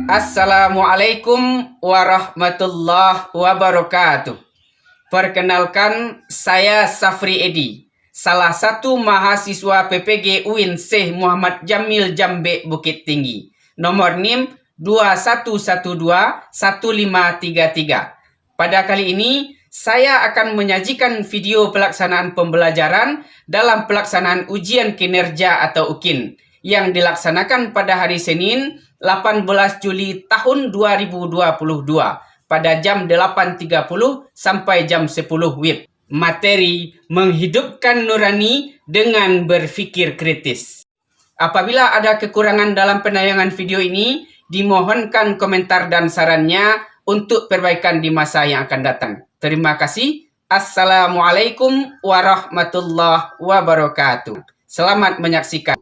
Assalamualaikum warahmatullahi wabarakatuh. Perkenalkan, saya Safri Edi, salah satu mahasiswa PPG UIN Syekh Muhammad Jamil Jambe Bukit Tinggi. Nomor NIM 21121533. Pada kali ini, saya akan menyajikan video pelaksanaan pembelajaran dalam pelaksanaan ujian kinerja atau UKIN yang dilaksanakan pada hari Senin 18 Juli tahun 2022 pada jam 8.30 sampai jam 10 WIB. Materi menghidupkan nurani dengan berpikir kritis. Apabila ada kekurangan dalam penayangan video ini, dimohonkan komentar dan sarannya untuk perbaikan di masa yang akan datang. Terima kasih. Assalamualaikum warahmatullahi wabarakatuh. Selamat menyaksikan.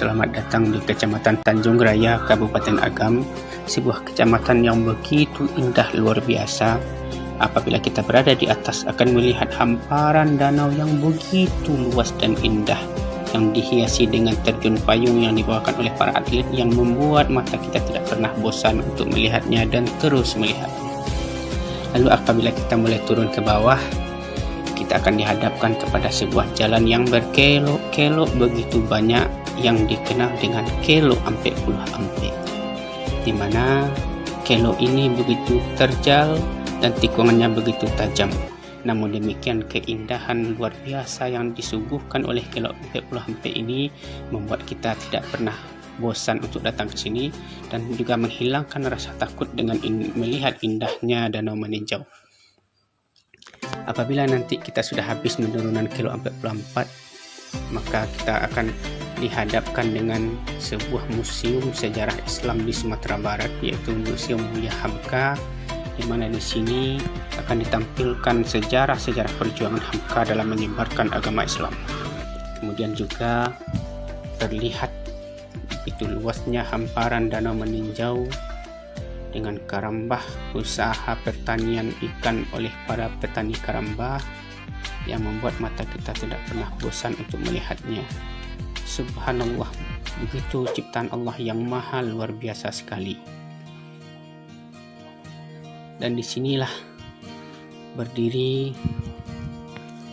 Selamat datang di Kecamatan Tanjung Raya, Kabupaten Agam, sebuah kecamatan yang begitu indah luar biasa. Apabila kita berada di atas akan melihat hamparan danau yang begitu luas dan indah, yang dihiasi dengan terjun payung yang dibawakan oleh para atlet yang membuat mata kita tidak pernah bosan untuk melihatnya dan terus melihatnya. Lalu apabila kita mulai turun ke bawah, kita akan dihadapkan kepada sebuah jalan yang berkelok-kelok begitu banyak, yang dikenal dengan kelok ampek puluh ampek, di mana kelok ini begitu terjal dan tikungannya begitu tajam. Namun demikian, keindahan luar biasa yang disuguhkan oleh kelok ampek puluh ampek ini membuat kita tidak pernah bosan untuk datang ke sini dan juga menghilangkan rasa takut dengan melihat indahnya danau meninjau. Apabila nanti kita sudah habis penurunan kelok ampek puluh ampek, maka kita akan dihadapkan dengan sebuah museum sejarah Islam di Sumatera Barat, yaitu Museum Mulia Hamka, di mana di sini akan ditampilkan sejarah-sejarah perjuangan Hamka dalam menyebarkan agama Islam. Kemudian juga terlihat begitu luasnya hamparan danau meninjau dengan karambah, usaha pertanian ikan oleh para petani karambah yang membuat mata kita tidak pernah bosan untuk melihatnya. Subhanallah, begitu ciptaan Allah yang maha luar biasa sekali. Dan disinilah berdiri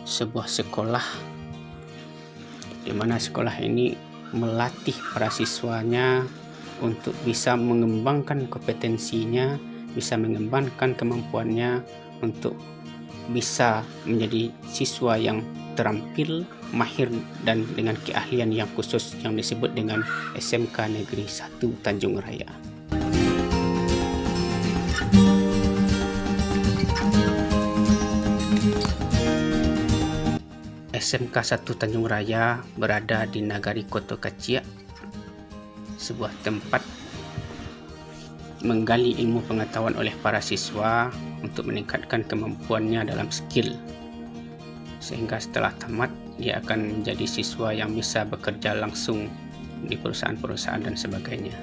sebuah sekolah, di mana sekolah ini melatih para siswanya untuk bisa mengembangkan kompetensinya, bisa mengembangkan kemampuannya untuk bisa menjadi siswa yang terampil, mahir, dan dengan keahlian yang khusus yang disebut dengan SMK Negeri 1 Tanjung Raya. SMK 1 Tanjung Raya berada di Nagari Koto Kaciak, sebuah tempat menggali ilmu pengetahuan oleh para siswa untuk meningkatkan kemampuannya dalam skill, sehingga setelah tamat dia akan menjadi siswa yang bisa bekerja langsung di perusahaan-perusahaan dan sebagainya.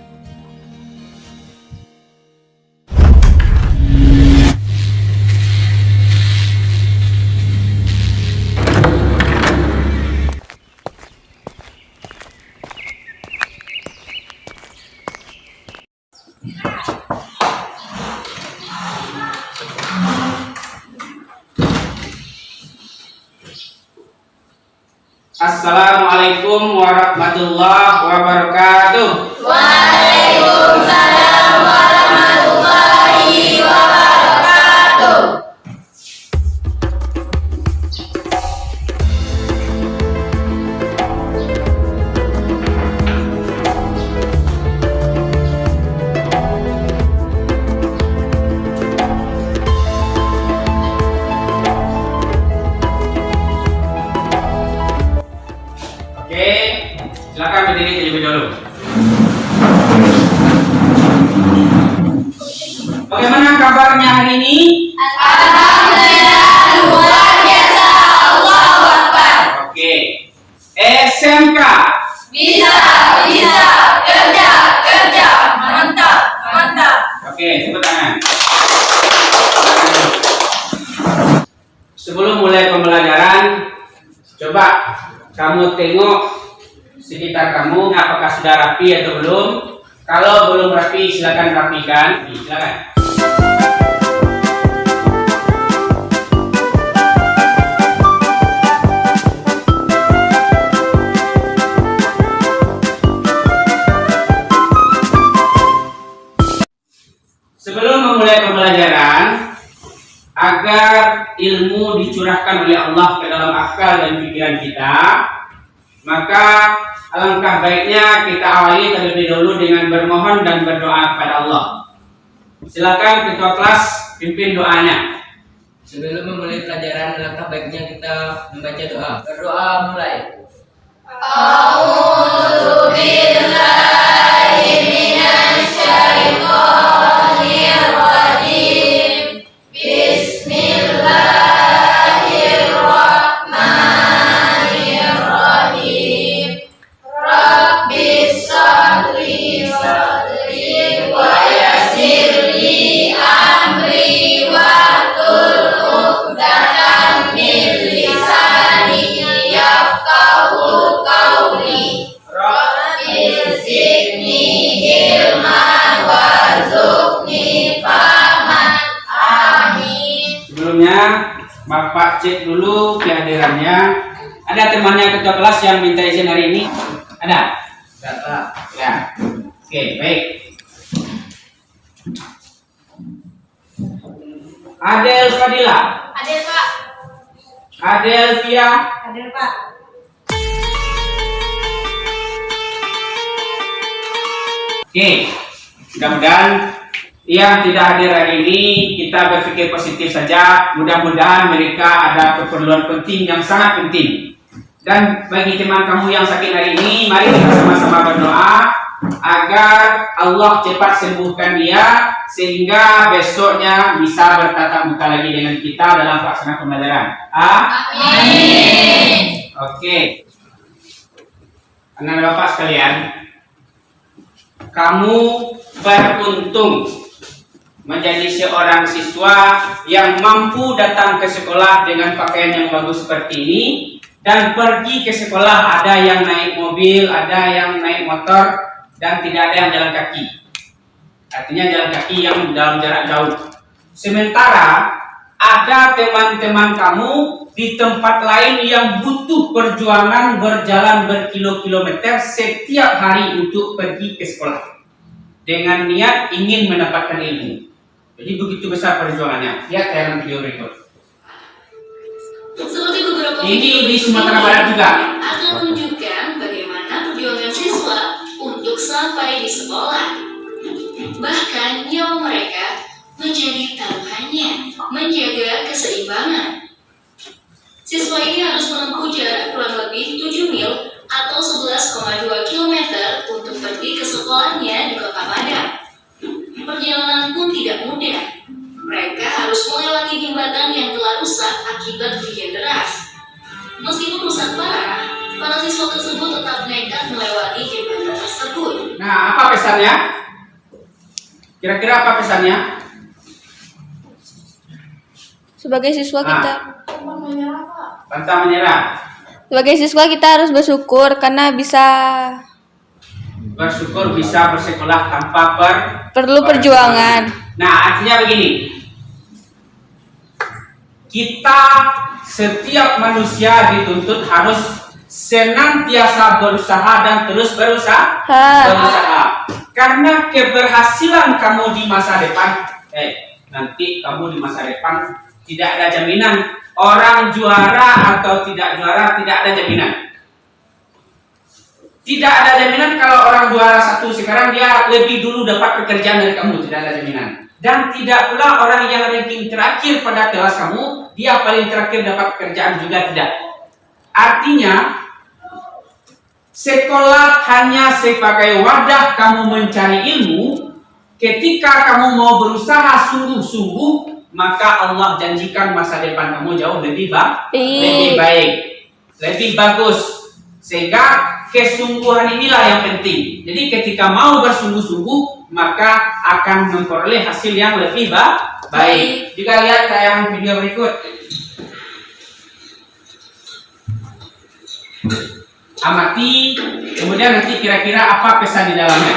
Assalamualaikum warahmatullahi wabarakatuh. Waalaikumsalam warahmatullahi wabarakatuh. Silakan berdiri terlebih dahulu. Bagaimana kabarnya hari ini? Alhamdulillah, luar biasa. Allahu Akbar. Oke. SMK Bisa. Coba kamu tengok sekitar kamu, apakah sudah rapi atau belum. Kalau belum rapi, silakan rapikan. Silakan. Sebelum memulai pembelajaran, agar ilmu dicurahkan oleh Allah ke dalam akal dan pikiran kita, maka alangkah baiknya kita awali terlebih dahulu dengan bermohon dan berdoa kepada Allah. Silakan ketua kelas pimpin doanya. Sebelum memulai pelajaran, alangkah baiknya kita membaca doa. Berdoa mulai. A'udzu billahi minasy syaithanir rajim. Bismillahirrahmanirrahim. Rabbis shrahli sadri wa yassir li amri wahlul 'uqdatam min lisani yafqahu qawli. Rabbi zidni ilman warzuqni fahman. Amin. Sebelumnya, Bapak cek dulu kehadirannya. Ada temannya ketua kelas yang minta izin hari ini? Ada? Bapak. Ya. Oke, baik. Adel Fadila. Hadir, Pak. Adel Fia. Hadir, Pak. Oke, mudah-mudahan yang tidak hadir hari ini kita berpikir positif saja. Mudah-mudahan mereka ada keperluan penting yang sangat penting. Dan bagi teman kamu yang sakit hari ini, mari kita sama-sama berdoa agar Allah cepat sembuhkan dia sehingga besoknya bisa bertatap muka lagi dengan kita dalam pelaksanaan pembelajaran. Amin. Oke. Anak Bapak sekalian, kamu beruntung menjadi seorang siswa yang mampu datang ke sekolah dengan pakaian yang bagus seperti ini dan pergi ke sekolah. Ada yang naik mobil, ada yang naik motor, dan tidak ada yang jalan kaki. Artinya jalan kaki yang dalam jarak jauh. Sementara ada teman-teman kamu di tempat lain yang butuh perjuangan berjalan berkilo-kilometer setiap hari untuk pergi ke sekolah dengan niat ingin mendapatkan ilmu. Jadi begitu besar perjuangannya. Lihat tayangan video berikut. Seperti beberapa Ini di Sumatera Barat juga. akan menunjukkan bagaimana perjuangan siswa untuk sampai di sekolah. Bahkan nyawa mereka menjadi taruhannya menjaga keseimbangan. Siswa ini harus menempuh jarak kurang lebih 7 mil atau 11,2 km untuk pergi ke sekolahnya di Kota Padang. Perjalanan pun tidak mudah. Mereka harus melewati jembatan yang telah rusak akibat hujan deras. Meskipun rusak parah, para siswa tersebut tetap nekat melewati jembatan tersebut. Nah, apa pesannya? Kira-kira apa pesannya? Sebagai siswa kita Pantang menyerah. sebagai siswa kita harus bersyukur karena Bersyukur bisa bersekolah tanpa perlu perjuangan. Nah, artinya begini. Kita setiap manusia dituntut harus senantiasa berusaha dan terus berusaha. Karena keberhasilan kamu di masa depan, nanti kamu di masa depan tidak ada jaminan. Orang juara atau tidak juara tidak ada jaminan. Tidak ada jaminan kalau orang juara satu sekarang dia lebih dulu dapat pekerjaan dari kamu, tidak ada jaminan. Dan tidak pula orang yang ranking terakhir pada kelas kamu, dia paling terakhir dapat pekerjaan juga tidak. Artinya, sekolah hanya sebagai wadah kamu mencari ilmu. Ketika kamu mau berusaha sungguh-sungguh, maka Allah janjikan masa depan kamu jauh lebih baik, lebih bagus. Sehingga kesungguhan inilah yang penting. Jadi ketika mau bersungguh-sungguh, maka akan memperoleh hasil yang lebih baik. Jika lihat tayangan video berikut. Amati, kemudian nanti kira-kira apa pesan di dalamnya.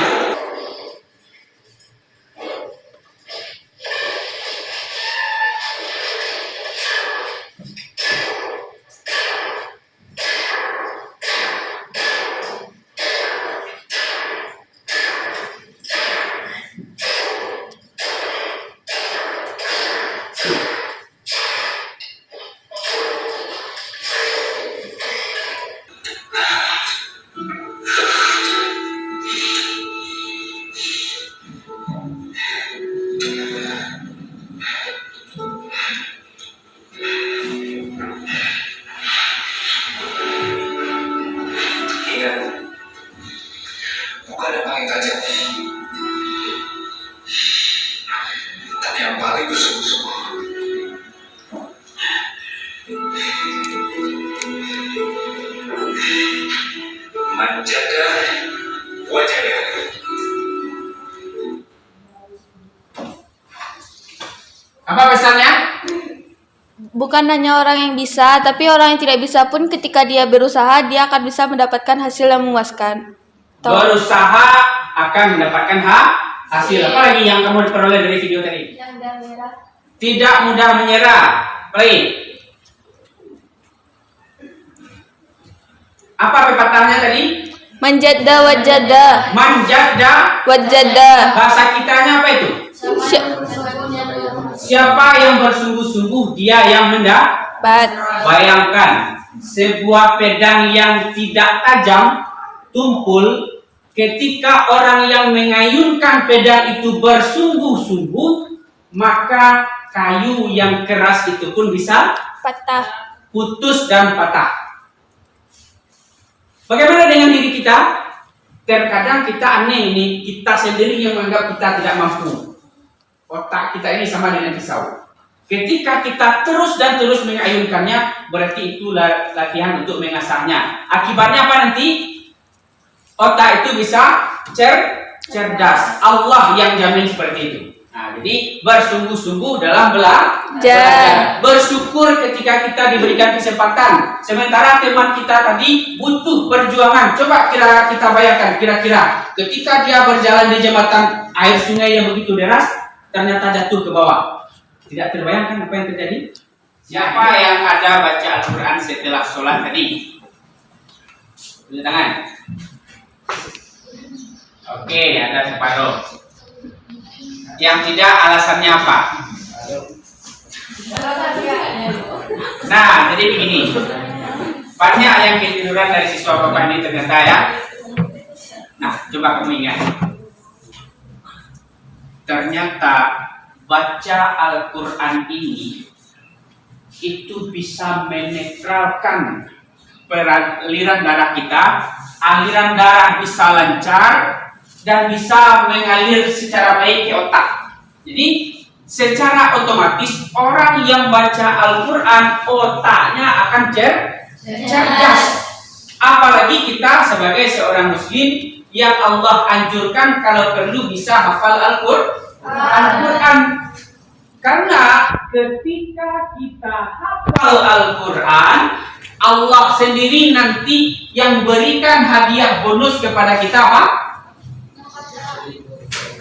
Bukan yang paling tajam, tapi yang paling bersungguh-sungguh. Menjaga wajahnya. Apa pesannya? Bukan hanya orang yang bisa, tapi orang yang tidak bisa pun ketika dia berusaha, dia akan bisa mendapatkan hasil yang memuaskan. Berusaha akan mendapatkan hasil. Apa lagi yang kamu peroleh dari video tadi? Tidak mudah menyerah. Play. Apa pepatahnya tadi? Manjada wajada, Manjada. wajada. Bahasa kitanya apa itu? Siapa yang bersungguh-sungguh, dia yang mendapat. Bayangkan sebuah pedang yang tidak tajam, tumpul, ketika orang yang mengayunkan pedang itu bersungguh-sungguh, maka kayu yang keras itu pun bisa Patah. putus dan patah. Bagaimana dengan diri kita? Terkadang kita aneh ini, kita sendiri yang menganggap kita tidak mampu. Otak kita ini sama dengan pisau. Ketika kita terus dan terus mengayunkannya, berarti itu latihan untuk mengasahnya. Akibatnya apa nanti? Otak itu bisa cerdas. Allah yang jamin seperti itu. Nah, jadi bersungguh-sungguh dalam belajar. Bersyukur ketika kita diberikan kesempatan. Sementara teman kita tadi butuh perjuangan. Coba kita bayangkan kira-kira ketika dia berjalan di jembatan air sungai yang begitu deras, ternyata jatuh ke bawah. Tidak terbayangkan apa yang terjadi? Siapa yang ada baca Al-Quran setelah sholat tadi? Tulis tangan. Oke, ada separuh. Yang tidak, alasannya apa? Nah, jadi begini. Banyak yang ketiduran dari siswa bapak ini ternyata ya. Nah, coba kamu ingat. Ternyata baca Al-Quran ini itu bisa menetralkan aliran darah kita. Aliran darah bisa lancar dan bisa mengalir secara baik ke otak. Jadi secara otomatis orang yang baca Al-Quran otaknya akan cerdas. Apalagi kita sebagai seorang muslim yang Allah anjurkan kalau perlu bisa hafal Al-Quran. Karena ketika kita hafal Al-Quran, Allah sendiri nanti yang berikan hadiah bonus kepada kita apa?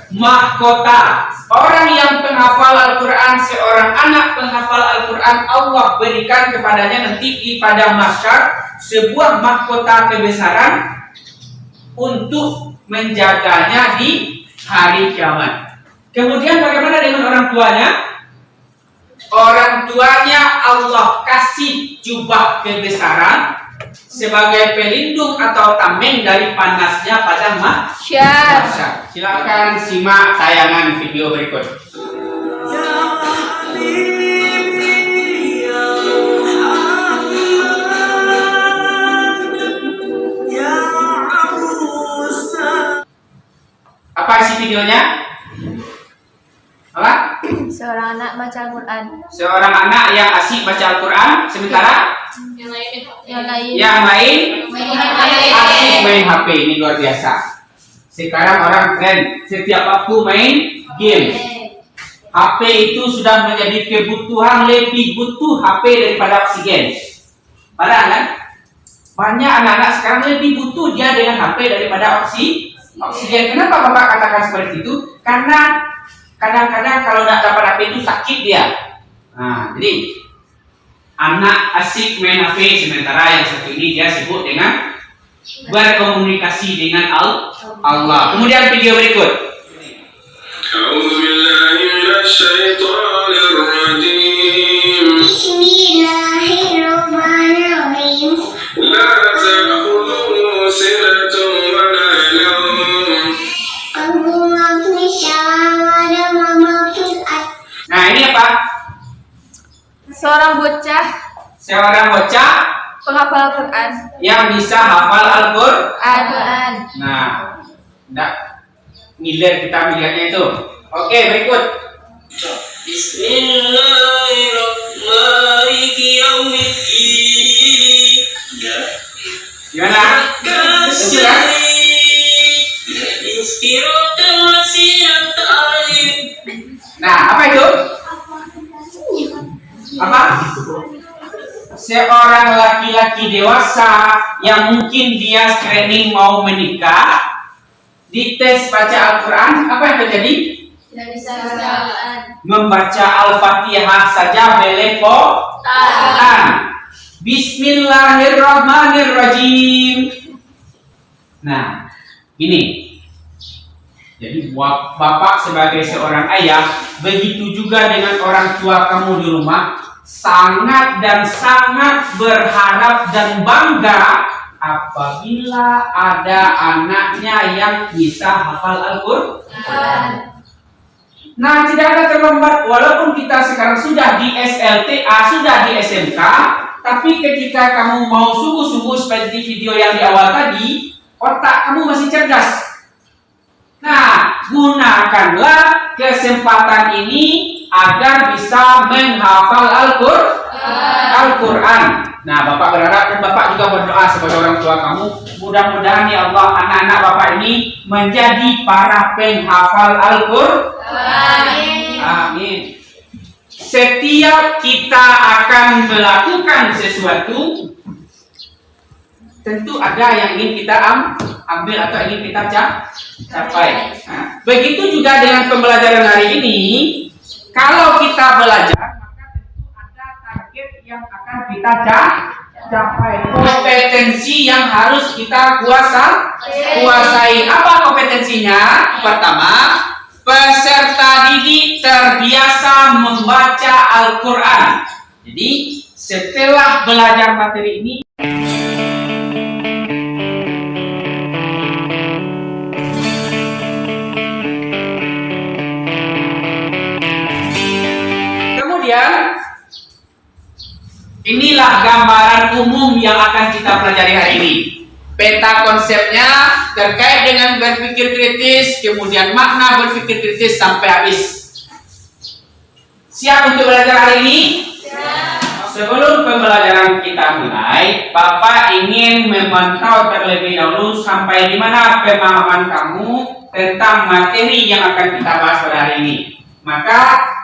Mahkota. Orang yang penghafal Al-Quran, seorang anak penghafal Al-Quran, Allah berikan kepadanya nanti pada mahsyar sebuah mahkota kebesaran untuk menjaganya di hari kiamat. Kemudian bagaimana dengan orang tuanya? Orang tuanya Allah kasih jubah kebesaran sebagai pelindung atau tameng dari panasnya pada mahsyar. Silakan simak tayangan video berikut. Apa isi videonya? Apa? Seorang anak baca Al-Quran. Seorang anak yang asik baca Al-Quran, sementara Yang lain. yang lain asik main HP. Ini luar biasa. Sekarang orang tren setiap waktu main game. HP itu sudah menjadi kebutuhan, lebih butuh HP daripada oksigen. Padahal kan? Banyak anak-anak sekarang lebih butuh dia dengan HP daripada oksigen. Kenapa Bapak katakan seperti itu? Karena kadang-kadang kalau tidak dapat HP itu sakit dia. Nah, jadi anak asik main HP, sementara yang satu ini dia sibuk dengan berkomunikasi dengan Allah. Kemudian video berikut. أعوذ بالله من الشيطان الرجيم. بسم الله الرحمن الرحيم. لا تأخذه سنة ولا نوم. له ما في السماوات وما في الأرض. Nah, ini apa? Seorang bocah Seorang bocah penghafal Quran. yang bisa hafal Al-Quran. Quran. Nah, enggak ngiler kita melihatnya itu. Oke, berikut. Gimana? Lucu kan? Nah, apa itu? Apa? Seorang laki-laki dewasa yang mungkin dia screening mau menikah, dites baca Al-Quran, apa yang terjadi? Tidak bisa Quran. Membaca Al-Fatihah saja belepotan. Bismillahirrahmanirrahim. Nah, ini. Jadi Bapak sebagai seorang ayah, begitu juga dengan orang tua kamu di rumah, sangat dan sangat berharap dan bangga apabila ada anaknya yang bisa hafal Al-Quran. Nah, tidak ada terlambat walaupun kita sekarang sudah di SLTA, sudah di SMK, tapi ketika kamu mau sungguh-sungguh seperti video yang di awal tadi, otak kamu masih cerdas. Nah, gunakanlah kesempatan ini agar bisa menghafal Al-Quran. Nah, Bapak berharap dan Bapak juga berdoa sebagai orang tua kamu, mudah-mudahan ya Allah anak-anak Bapak ini menjadi para penghafal Al-Quran. Amin. Setiap kita akan melakukan sesuatu, tentu ada yang ingin kita ambil atau ingin kita capai. Nah, begitu juga dengan pembelajaran hari ini. Kalau kita belajar, maka tentu ada target yang akan kita capai. Kompetensi yang harus kita kuasai. Apa kompetensinya? Pertama, peserta didik terbiasa membaca Al-Quran. Jadi, setelah belajar materi ini, inilah gambaran umum yang akan kita pelajari hari ini. Peta konsepnya terkait dengan berpikir kritis, kemudian makna berpikir kritis sampai habis. Siap untuk belajar hari ini? Siap. Sebelum pembelajaran kita mulai, Bapak ingin memantau terlebih dahulu sampai di mana pemahaman kamu tentang materi yang akan kita bahas pada hari ini. Maka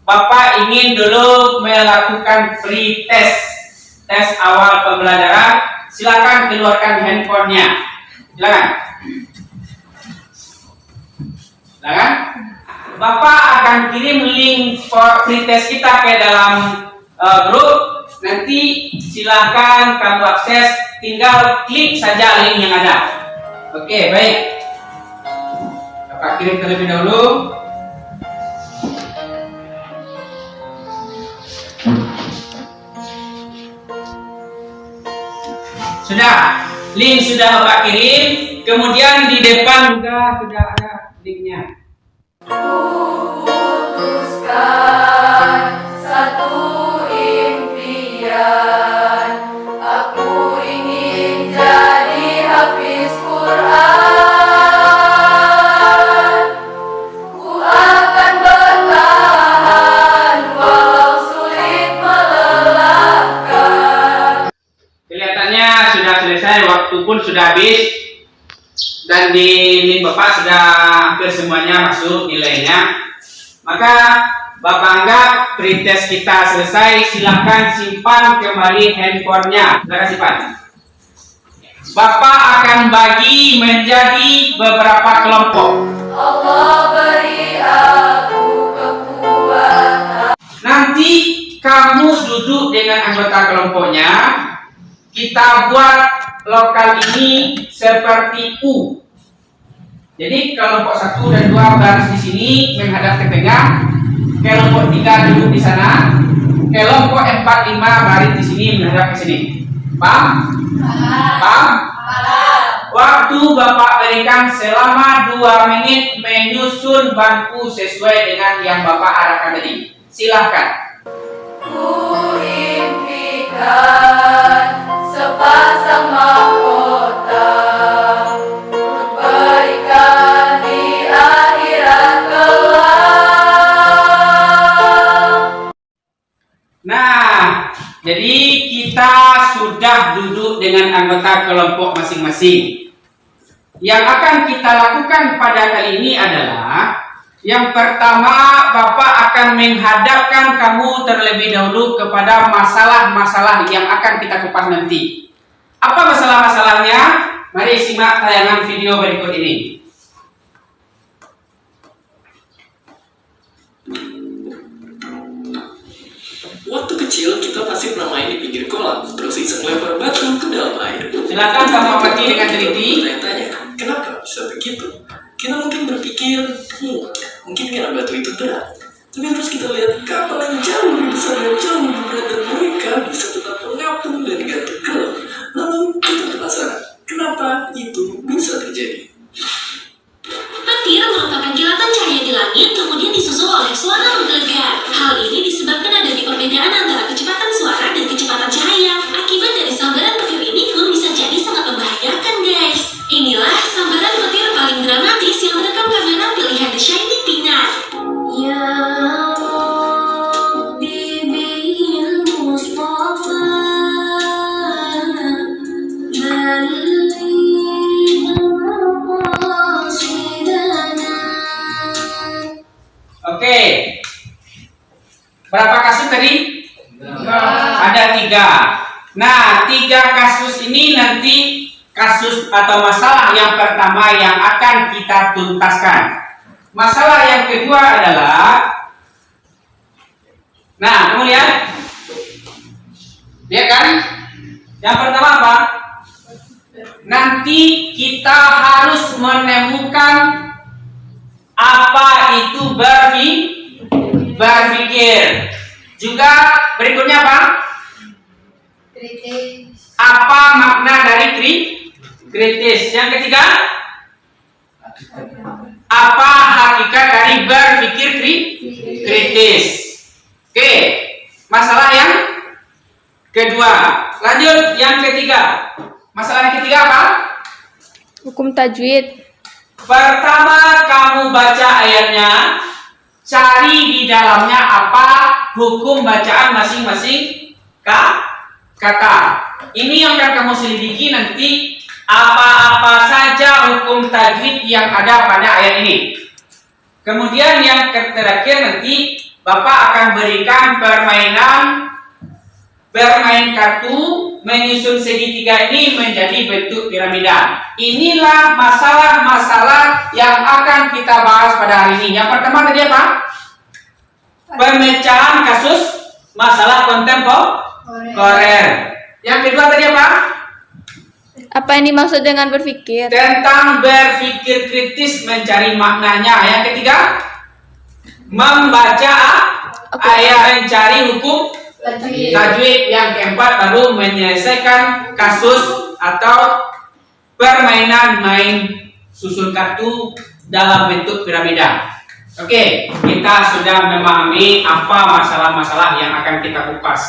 Bapak ingin dulu melakukan free test, tes awal pembelajaran. Silakan keluarkan handphonenya. Silakan. Bapak akan kirim link free test kita ke dalam grup. Nanti silakan kamu akses. Tinggal klik saja link yang ada. Oke, baik. Bapak kirim terlebih dahulu. Sudah, link sudah Bapak kirim, kemudian di depan juga sudah ada linknya. Putuskan satu impian, aku ingin jadi hafiz Quran. Ku akan bertahan walau sulit melelahkan. Kelihatannya sudah selesai, waktu pun sudah habis, dan di link Bapak sudah hampir semuanya masuk nilainya. Maka Bapak anggap pretest kita selesai. Silakan simpan kembali handphonenya. Silakan simpan. Bapak akan bagi menjadi beberapa kelompok. Allah beri aku kekuatan. Nanti kamu duduk dengan anggota kelompoknya. Kita buat lokal ini seperti U. Jadi kelompok 1 dan 2 baris di sini menghadap ke tengah. Kelompok 3 duduk di sana. Kelompok 4, 5 baris di sini menghadap ke sini. Paham? Paham? Waktu Bapak berikan selama 2 menit menyusun bangku sesuai dengan yang Bapak arahkan tadi. Silahkan. Ku impikan sepasang mahkota untuk berikan di akhirat kelak. Nah, jadi kita sudah duduk dengan anggota kelompok masing-masing. Yang akan kita lakukan pada kali ini adalah yang pertama, Bapak akan menghadapkan kamu terlebih dahulu kepada masalah-masalah yang akan kita kupas nanti. Apa masalah-masalahnya? Mari simak tayangan video berikut ini. Waktu kecil kita pasti pernah main di pinggir kolam, terus iseng lempar batu ke dalam air. Silakan kamu amati dengan teliti. Tanya, kenapa bisa begitu? Kita mungkin berpikir, mungkin karena batu itu berat. Tapi harus kita lihat kapal yang jauh lebih besar dan jauh lebih berat dan mereka bisa tetap mengapung dan gak tenggelam. Lalu kita penasaran, kenapa itu bisa terjadi? Petir merupakan kilatan cahaya di langit kemudian disusul oleh suara menggelegar. Hal ini disebabkan adanya perbedaan antara kecepatan suara dan kecepatan cahaya. Akibat dari sambaran petir ini pun bisa jadi sangat membahayakan, guys. Inilah sambaran petir paling dramatis yang merekam kamera pilihan The Shining Peanut. Ya Bibil Mustafa Oke. Berapa kasus tadi? Ada 3. Nah, 3 kasus ini nanti kasus atau masalah yang pertama yang akan kita tuntaskan. Masalah yang kedua adalah, nah, kamu lihat? Lihat kan? Yang pertama apa? Nanti kita harus menemukan apa itu berpikir. Juga berikutnya apa? Apa makna dari kritis? Yang ketiga, apa hakikat dari berpikir kritis? Oke, masalah yang kedua. Lanjut yang ketiga. Masalah yang ketiga apa? Hukum tajwid. Pertama kamu baca ayatnya, cari di dalamnya apa hukum bacaan masing-masing kata. Ini yang akan kamu selidiki nanti, apa-apa saja hukum tajwid yang ada pada ayat ini. Kemudian yang terakhir nanti Bapak akan berikan bermain kartu menyusun segitiga ini menjadi bentuk piramida. Inilah masalah-masalah yang akan kita bahas pada hari ini. Yang pertama tadi apa? Pemecahan kasus masalah kontemporer. Yang kedua tadi apa? Apa yang dimaksud dengan berpikir? Tentang berpikir kritis mencari maknanya. Yang ketiga, membaca ayat mencari hukum tajwid. Yang keempat baru menyelesaikan kasus atau permainan main susun kartu dalam bentuk piramida. Oke, kita sudah memahami apa masalah-masalah yang akan kita kupas.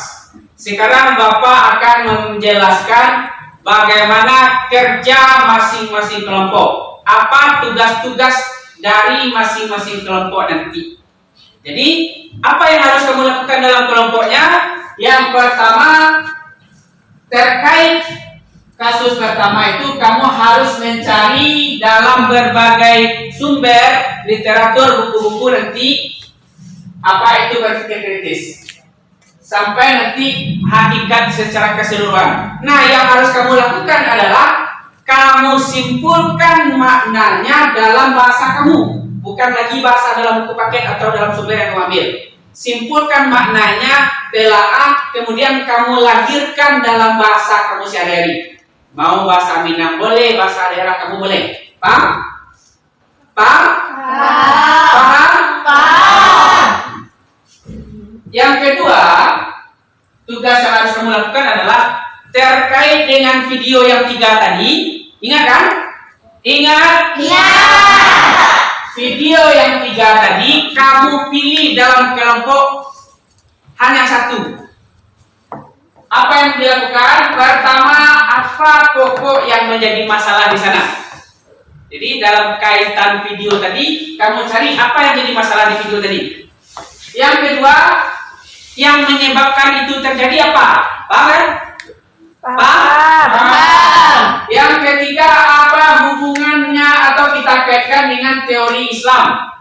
Sekarang Bapak akan menjelaskan bagaimana kerja masing-masing kelompok. Apa tugas-tugas dari masing-masing kelompok nanti. Jadi, apa yang harus kamu lakukan dalam kelompoknya? Yang pertama, terkait kasus pertama itu kamu harus mencari dalam berbagai sumber literatur, buku-buku nanti apa itu berpikir kritis. Sampai nanti hakikat secara keseluruhan. Nah, yang harus kamu lakukan adalah kamu simpulkan maknanya dalam bahasa kamu, bukan lagi bahasa dalam buku paket atau dalam sumber yang kamu ambil. Simpulkan maknanya, telaah, kemudian kamu lahirkan dalam bahasa kamu sehari-hari. Mau bahasa Minang boleh, bahasa daerah kamu boleh. Paham? Paham? Paham? Paham. Yang kedua, tugas yang harus kamu lakukan adalah terkait dengan video yang 3 tadi. Ingat kan? Ingat? Ingat. Video yang 3 tadi kamu pilih dalam kelompok hanya 1. Apa yang dilakukan? Pertama, apa pokok yang menjadi masalah di sana? Jadi dalam kaitan video tadi, kamu cari apa yang jadi masalah di video tadi. Yang kedua, yang menyebabkan itu terjadi apa? Paham kan? Paham. Yang ketiga, apa hubungannya atau kita kaitkan dengan teori Islam?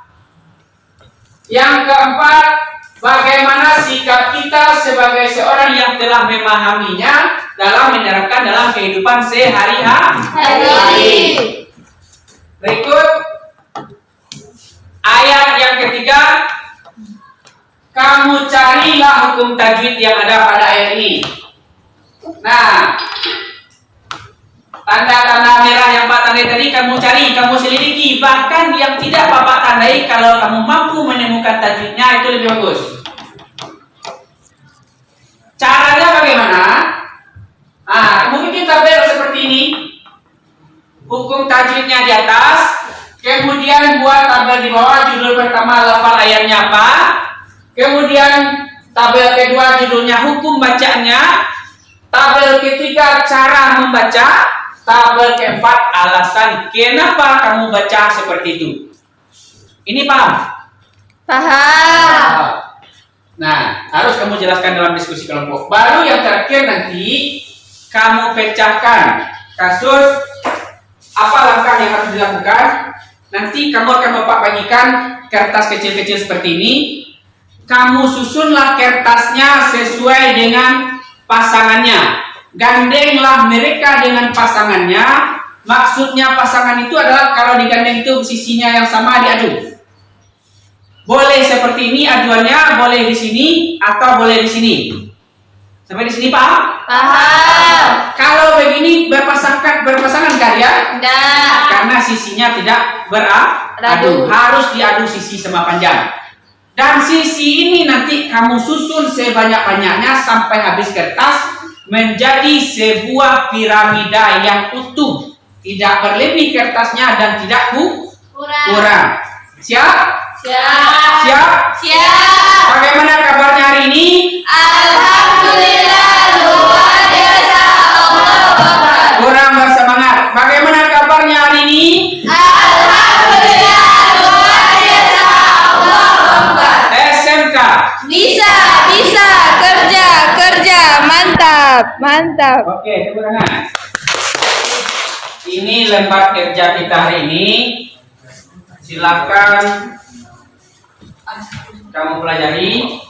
Yang keempat, bagaimana sikap kita sebagai seorang yang telah memahaminya dalam menerapkan dalam kehidupan sehari-hari. Berikut ayat yang ketiga, kamu carilah hukum tajwid yang ada pada ayat ini. Nah, tanda-tanda merah yang Pak tandai tadi kamu cari, kamu selidiki. Bahkan yang tidak Bapak tandai, kalau kamu mampu menemukan tajwidnya itu lebih bagus. Caranya bagaimana? Nah, kamu bikin tabel seperti ini. Hukum tajwidnya di atas, kemudian buat tabel di bawah, judul pertama lafal ayatnya apa, kemudian tabel kedua judulnya hukum bacaannya, tabel ketiga cara membaca, tabel keempat alasan kenapa kamu baca seperti itu. Ini paham? Paham. Nah, harus kamu jelaskan dalam diskusi kelompok. Baru yang terakhir nanti kamu pecahkan kasus apa langkah yang harus dilakukan. Nanti kamu akan Bapak bagikan kertas kecil-kecil seperti ini. Kamu susunlah kertasnya sesuai dengan pasangannya. Gandenglah mereka dengan pasangannya. Maksudnya pasangan itu adalah kalau digandeng itu sisinya yang sama diadu. Boleh seperti ini aduannya, boleh di sini atau boleh di sini. Sampai di sini paham? Paham. Kalau begini berpasangan kalian? Tidak. Karena sisinya tidak beradu, harus diadu sisi sama panjang. Dan sisi ini nanti kamu susun sebanyak-banyaknya sampai habis kertas menjadi sebuah piramida yang utuh, tidak berlebih kertasnya dan tidak kurang. Siap? Siap. Siap? Siap. Bagaimana kabarnya hari ini? Alhamdulillah luar biasa. Allahu Akbar. Kurang bersemangat. Bagaimana kabarnya hari ini? Alhamdulillah luar biasa. Allahu Akbar. SMK. Bisa, kerja, mantap. Oke, tepuk tangan. Ini lembar kerja kita hari ini. Silakan kamu pelajari.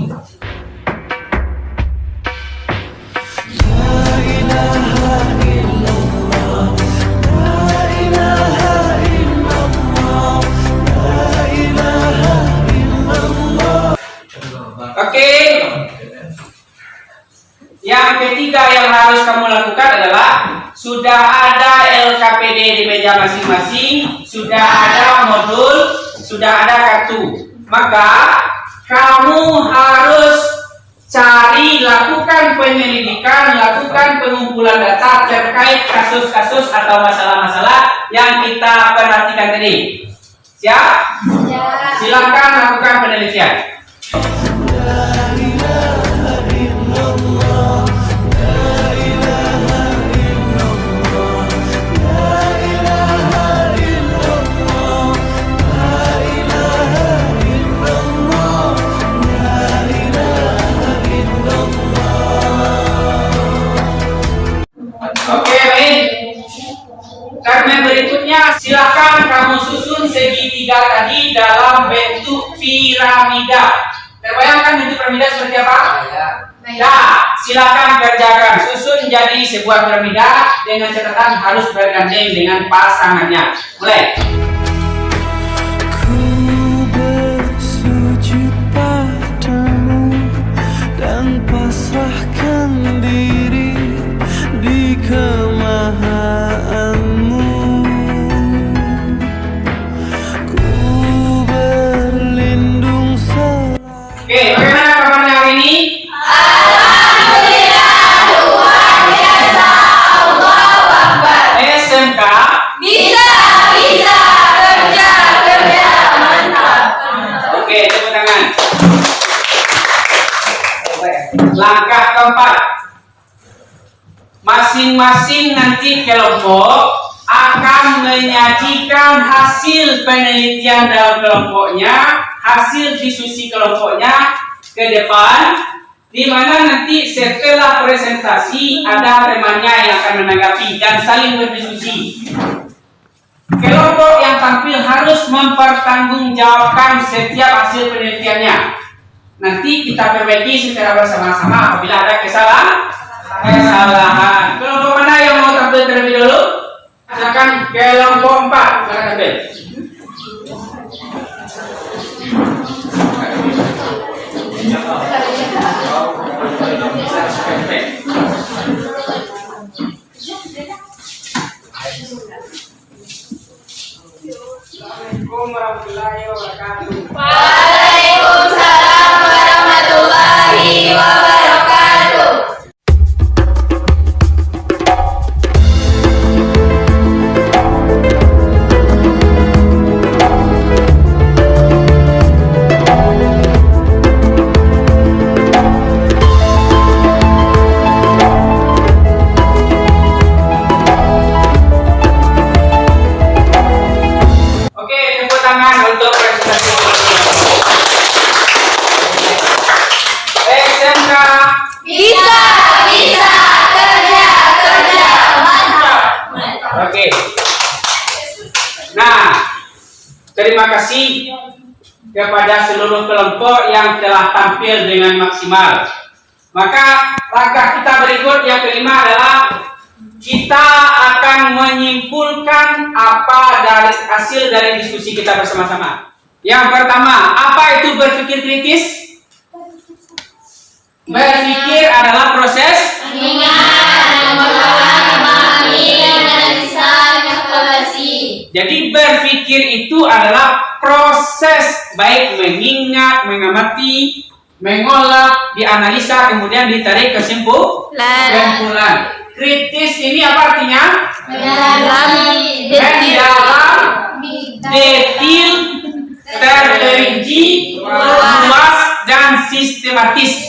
Oke. Yang ketiga yang harus kamu lakukan adalah sudah ada LKPD di meja masing-masing, sudah ada modul, sudah ada kartu. Maka kamu harus lakukan penyelidikan, lakukan pengumpulan data terkait kasus-kasus atau masalah-masalah yang kita perhatikan tadi. Siap? Siap. Silakan lakukan penelitian. Oke, baik. Karena berikutnya silakan kamu susun segitiga tadi dalam bentuk piramida. Terbayangkan bentuk piramida seperti apa? Nah, silakan kerjakan. Susun jadi sebuah piramida dengan catatan harus bergandeng dengan pasangannya. Mulai. Bersujud padamu dan pasrahkan diri di kemahaanmu. Ku berlindung Oke, bagaimana kabarnya hari ini? Alhamdulillah, luar biasa. Allahu Akbar. SMK Bisa, kerja, mantap. Oke, tepuk tangan. Langkah keempat. Masing-masing nanti kelompok akan menyajikan hasil penelitian dalam kelompoknya, hasil diskusi kelompoknya ke depan, di mana nanti setelah presentasi ada temannya yang akan menanggapi dan saling berdiskusi. Kelompok yang tampil harus mempertanggungjawabkan setiap hasil penelitiannya. Nanti kita perbaiki secara bersama-sama apabila ada kesalahan. Kelompok mana yang mau tampil terlebih dulu? Silakan kelompok 4, silakan tampil. Assalamualaikum warahmatullahi wabarakatuh. Waalaikumsalam warahmatullahi wabarakatuh. Oke, tepuk tangan untuk presentasi. SMK Bisa, kerja, mantap. Oke. Nah, terima kasih kepada seluruh kelompok yang telah tampil dengan maksimal. Maka langkah kita berikut yang kelima adalah kita akan menyimpulkan apa dari hasil dari diskusi kita bersama-sama. Yang pertama, apa itu berpikir kritis? Berpikir adalah proses Jadi berpikir itu adalah proses baik mengingat, mengamati, mengolah, dianalisa, kemudian ditarik kesimpulan. Kritis ini apa artinya? Mendalam, detil, terperinci, luas, dan sistematis.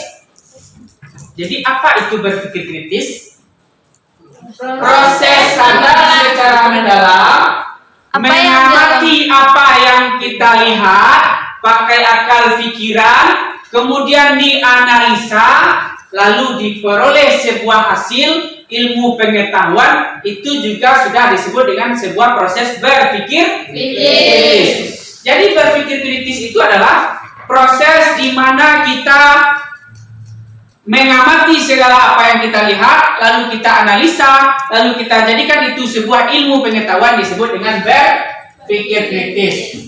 Jadi apa itu berpikir kritis? Proses sadar secara mendalam, mengamati apa yang kita lihat, pakai akal pikiran, kemudian dianalisa, lalu diperoleh sebuah hasil ilmu pengetahuan, itu juga sudah disebut dengan sebuah proses berpikir kritis. Jadi berpikir kritis itu adalah proses di mana kita mengamati segala apa yang kita lihat, lalu kita analisa, lalu kita jadikan itu sebuah ilmu pengetahuan, disebut dengan berpikir kritis.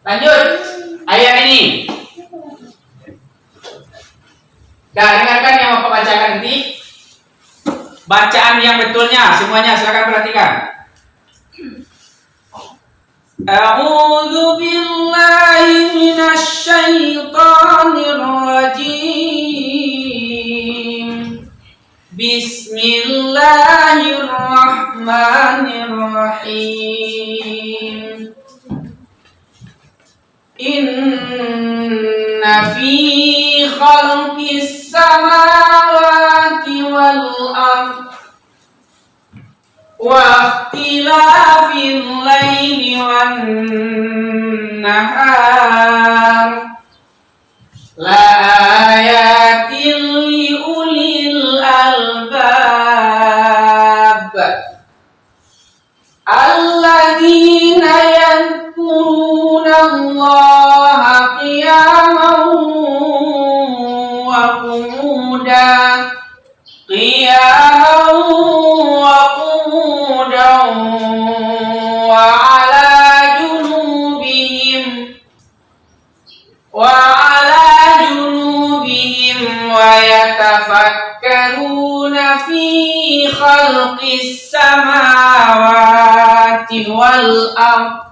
Lanjut, ayat ini. Dengarkan yang mau bacakan nanti. Bacaan yang betulnya, semuanya silakan perhatikan. A'udzu billahi minasy syaithanir rajim. Bismillahirrahmanirrahim. Inna fi khalqis samawati wal ardh wa ikhtilafil laili wan nahar la ayatin li ulil albab alladzina yadhkuruna Allaha qiyaman wa khalqis samawati wal ardh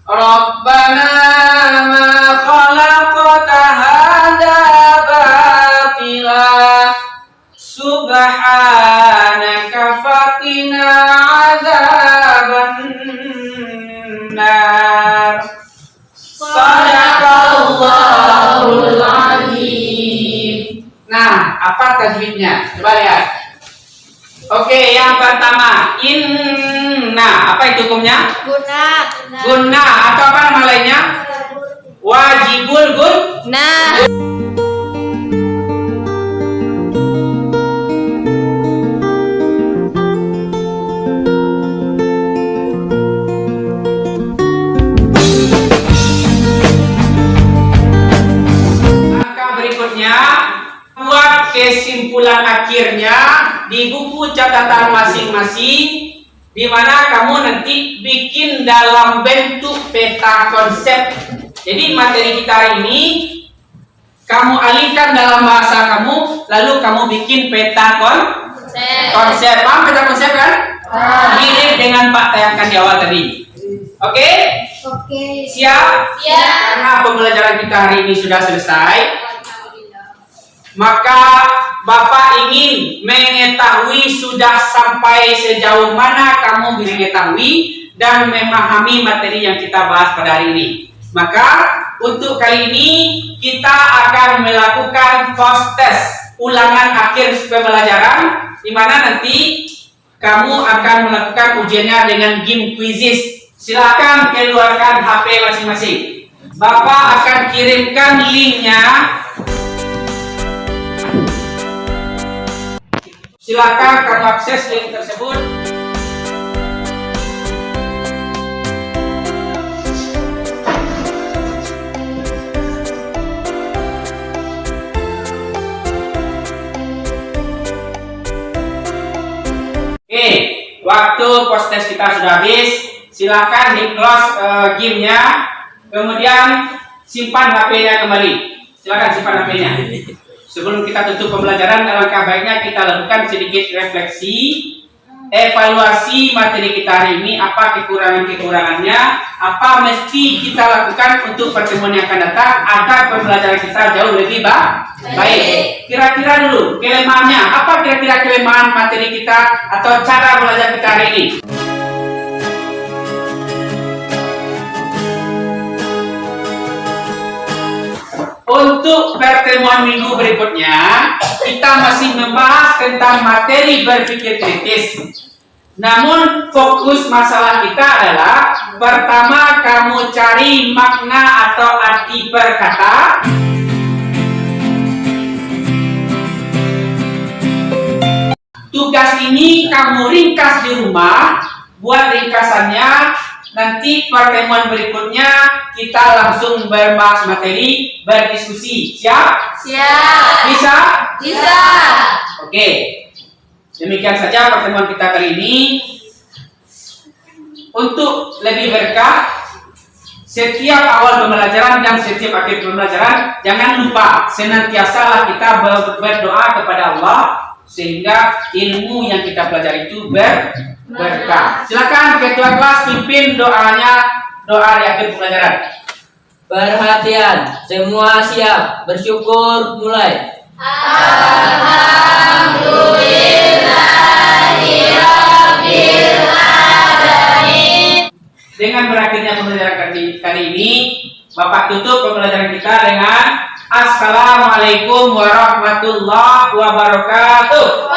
Rabbana ma khalaqta hadza batila subhanaka faqina adzabannar. Sadaqallahul azim. Nah, apa tajwidnya? Coba lihat. Oke, yang pertama, inna. Apa itu hukumnya? Guna atau apa nama lainnya? Wajibul guna. Maka berikutnya, buat kesimpulan akhirnya di buku catatan masing-masing, di mana kamu nanti bikin dalam bentuk peta konsep. Jadi materi kita hari ini kamu alihkan dalam bahasa kamu, lalu kamu bikin peta konsep. Paham peta konsep kan? Mirip dengan Pak tayangkan di awal tadi. Oke? Siap? Karena pembelajaran kita hari ini sudah selesai, maka Bapak ingin mengetahui sudah sampai sejauh mana kamu mengetahui dan memahami materi yang kita bahas pada hari ini. Maka untuk kali ini kita akan melakukan post test ulangan akhir pembelajaran, di mana nanti kamu akan melakukan ujiannya dengan game quizzes. Silakan keluarkan HP masing-masing. Bapak akan kirimkan linknya. Silakan kamu akses link tersebut. Oke, waktu post test kita sudah habis. Silakan di close gamenya, kemudian simpan HP-nya kembali. Silakan simpan HP-nya. Sebelum kita tutup pembelajaran, alangkah baiknya kita lakukan sedikit refleksi, evaluasi materi kita hari ini, apa kekurangan-kekurangannya, apa mesti kita lakukan untuk pertemuan yang akan datang agar pembelajaran kita jauh lebih baik. Kira-kira dulu kelemahannya, apa kira-kira kelemahan materi kita atau cara belajar kita hari ini? Untuk pertemuan minggu berikutnya, kita masih membahas tentang materi berpikir kritis. Namun fokus masalah kita adalah, pertama kamu cari makna atau arti per kata. Tugas ini kamu ringkas di rumah. Buat ringkasannya, nanti pertemuan berikutnya kita langsung berbahas materi, berdiskusi. Siap? Siap. Bisa? Bisa. Oke. Demikian saja pertemuan kita kali ini. Untuk lebih berkah, setiap awal pembelajaran dan setiap akhir pembelajaran, jangan lupa senantiasalah kita berdoa kepada Allah sehingga ilmu yang kita pelajari itu berkah. Silakan ketua kelas pimpin doanya, doa di akhir pembelajaran. Perhatian, semua siap, bersyukur, mulai. Alhamdulillahirabbil alamin. Dengan berakhirnya pembelajaran kali ini, Bapak tutup pembelajaran kita dengan Assalamualaikum warahmatullahi wabarakatuh.